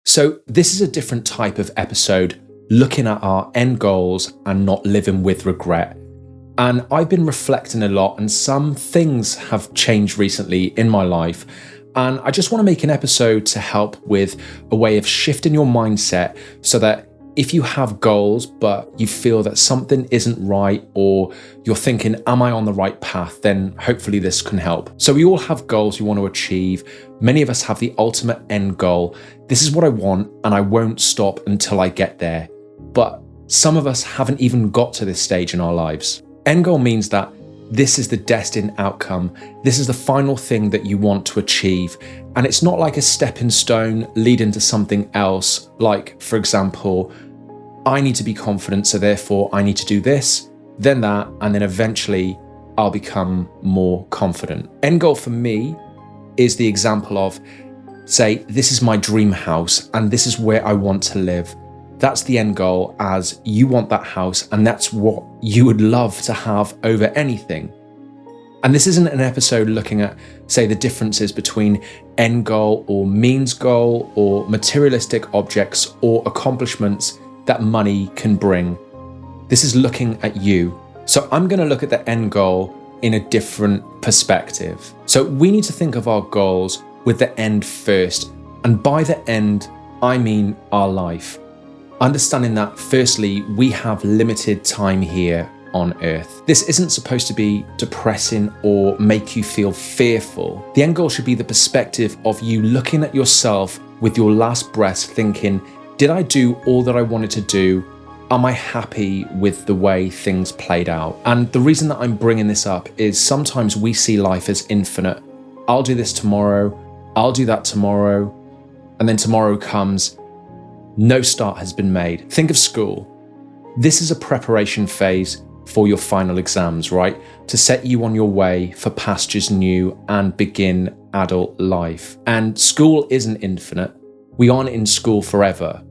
So this is a different type of episode, looking at our end goals and not living with regret. And I've been reflecting a lot, and some things have changed recently in my life. And I just want to make an episode to help with a way of shifting your mindset so that if you have goals, but you feel that something isn't right, or you're thinking, am I on the right path? Then hopefully this can help. So we all have goals we want to achieve. Many of us have the ultimate end goal. This is what I want, and I won't stop until I get there. But some of us haven't even got to this stage in our lives. End goal means that this is the destined outcome. This is the final thing that you want to achieve. And it's not like a stepping stone leading to something else. Like, for example, I need to be confident, so therefore I need to do this, then that, and then eventually I'll become more confident. End goal for me is the example of, say, this is my dream house and this is where I want to live. That's the end goal, as you want that house and that's what you would love to have over anything. And this isn't an episode looking at, say, the differences between end goal or means goal or materialistic objects or accomplishments that money can bring. This is looking at you. So I'm going to look at the end goal in a different perspective. So we need to think of our goals with the end first. And by the end, I mean our life. Understanding that, firstly, we have limited time here on earth. This isn't supposed to be depressing or make you feel fearful. The end goal should be the perspective of you looking at yourself with your last breath thinking, did I do all that I wanted to do? Am I happy with the way things played out? And the reason that I'm bringing this up is sometimes we see life as infinite. I'll do this tomorrow, I'll do that tomorrow, and then tomorrow comes, no start has been made. Think of school. This is a preparation phase for your final exams, right? To set you on your way for pastures new and begin adult life. And school isn't infinite. We aren't in school forever.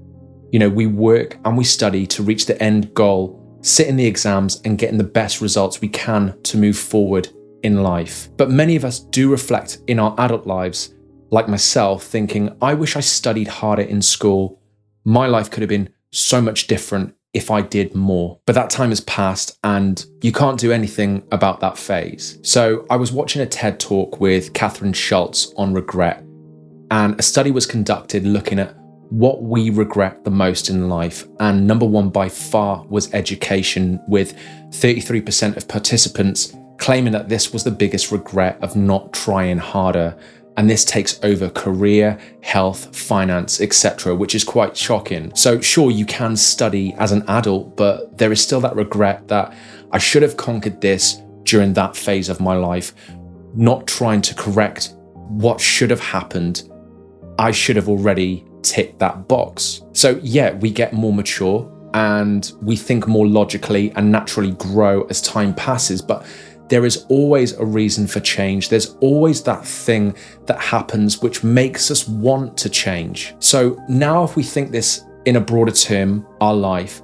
You know, we work and we study to reach the end goal, sit in the exams and getting the best results we can to move forward in life. But many of us do reflect in our adult lives, like myself, thinking, I wish I studied harder in school. My life could have been so much different if I did more. But that time has passed and you can't do anything about that phase. So I was watching a TED talk with Catherine Schultz on regret, and a study was conducted looking at what we regret the most in life. And number one by far was education, with 33% of participants claiming that this was the biggest regret of not trying harder. And this takes over career, health, finance, etc., which is quite shocking. So sure, you can study as an adult, but there is still that regret that I should have conquered this during that phase of my life, not trying to correct what should have happened. I should have already ticked that box. So yeah, we get more mature and we think more logically and naturally grow as time passes, but there is always a reason for change. There's always that thing that happens which makes us want to change. So now if we think this in a broader term, our life,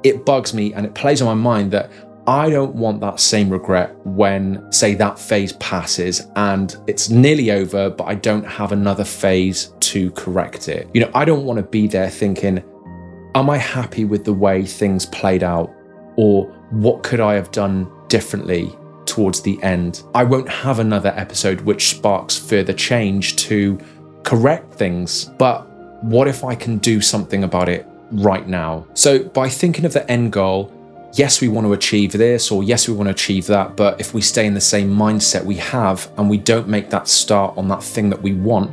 it bugs me and it plays on my mind that I don't want that same regret when, say, that phase passes and it's nearly over, but I don't have another phase to correct it. You know, I don't want to be there thinking, am I happy with the way things played out? Or what could I have done differently towards the end? I won't have another episode which sparks further change to correct things, but what if I can do something about it right now? So by thinking of the end goal, yes, we want to achieve this, or yes, we want to achieve that, but if we stay in the same mindset we have and we don't make that start on that thing that we want,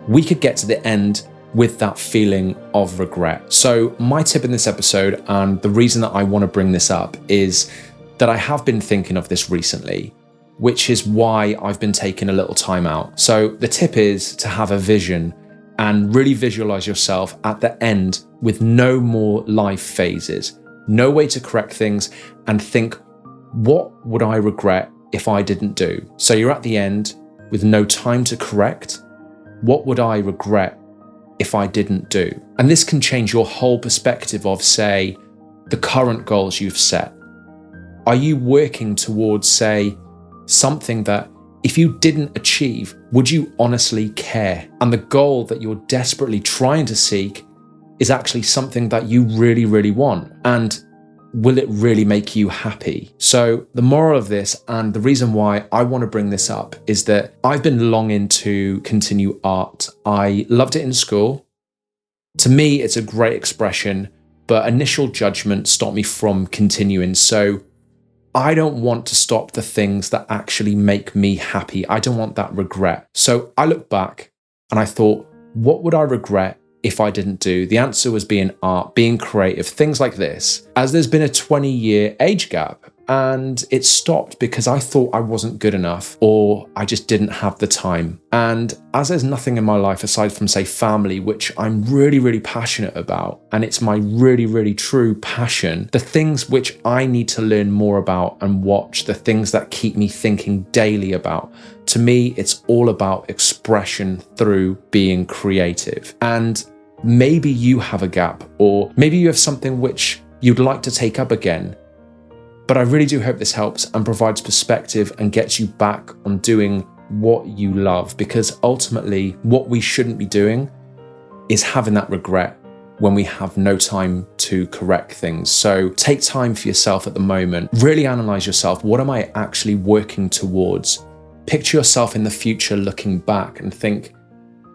we could get to the end with that feeling of regret. So my tip in this episode, and the reason that I want to bring this up, is that I have been thinking of this recently, which is why I've been taking a little time out. So the tip is to have a vision and really visualize yourself at the end with no more life phases, no way to correct things, and think, what would I regret if I didn't do? So you're at the end with no time to correct. What would I regret if I didn't do? And this can change your whole perspective of, say, the current goals you've set. Are you working towards, say, something that If you didn't achieve, would you honestly care? And the goal that you're desperately trying to seek is actually something that you really, really want. And will it really make you happy? So the moral of this, and the reason why I want to bring this up, is that I've been longing to continue art. I loved it in school. To me, it's a great expression, but initial judgment stopped me from continuing. So I don't want to stop the things that actually make me happy. I don't want that regret. So I looked back and I thought, what would I regret if I didn't do? The answer was being art, being creative, things like this. As there's been a 20-year age gap, and it stopped because I thought I wasn't good enough, or I just didn't have the time. And as there's nothing in my life aside from, say, family, which I'm really, really passionate about, and it's my really, really true passion, the things which I need to learn more about and watch, the things that keep me thinking daily about, to me, it's all about expression through being creative. And maybe you have a gap, or maybe you have something which you'd like to take up again. But I really do hope this helps and provides perspective and gets you back on doing what you love, because ultimately what we shouldn't be doing is having that regret when we have no time to correct things. So take time for yourself at the moment. Really analyze yourself. What am I actually working towards? Picture yourself in the future looking back and think,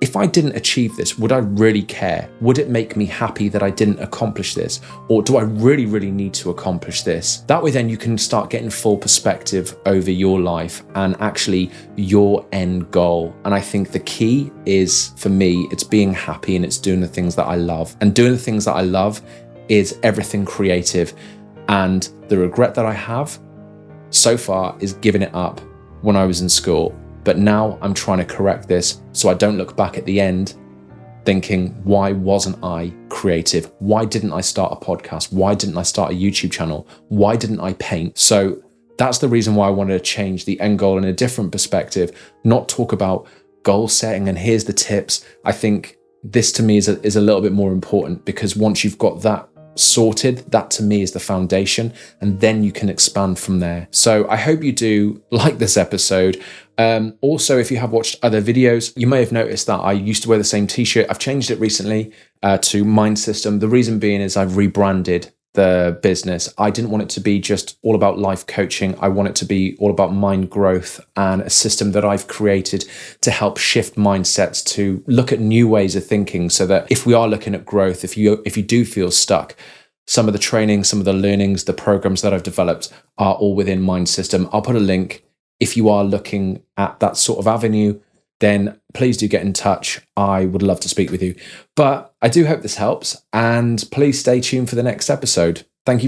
if I didn't achieve this, would I really care? Would it make me happy that I didn't accomplish this? Or do I really, really need to accomplish this? That way then you can start getting full perspective over your life and actually your end goal. And I think the key is, for me, it's being happy and it's doing the things that I love. And doing the things that I love is everything creative. And the regret that I have so far is giving it up when I was in school. But now I'm trying to correct this so I don't look back at the end thinking, why wasn't I creative? Why didn't I start a podcast? Why didn't I start a YouTube channel? Why didn't I paint? So that's the reason why I wanted to change the end goal in a different perspective, not talk about goal setting and here's the tips. I think this to me is a little bit more important, because once you've got that sorted, that to me is the foundation, and then you can expand from there. So I hope you do like this episode. Also, if you have watched other videos, you may have noticed that I used to wear the same t-shirt. I've changed it recently to Mind System. The reason being is I've rebranded the business. I didn't want it to be just all about life coaching. I want it to be all about mind growth, and a system that I've created to help shift mindsets, to look at new ways of thinking, so that if we are looking at growth, if you do feel stuck, some of the training, some of the learnings, the programs that I've developed are all within Mind System. I'll put a link. If you are looking at that sort of avenue, then please do get in touch. I would love to speak with you. But I do hope this helps, and please stay tuned for the next episode.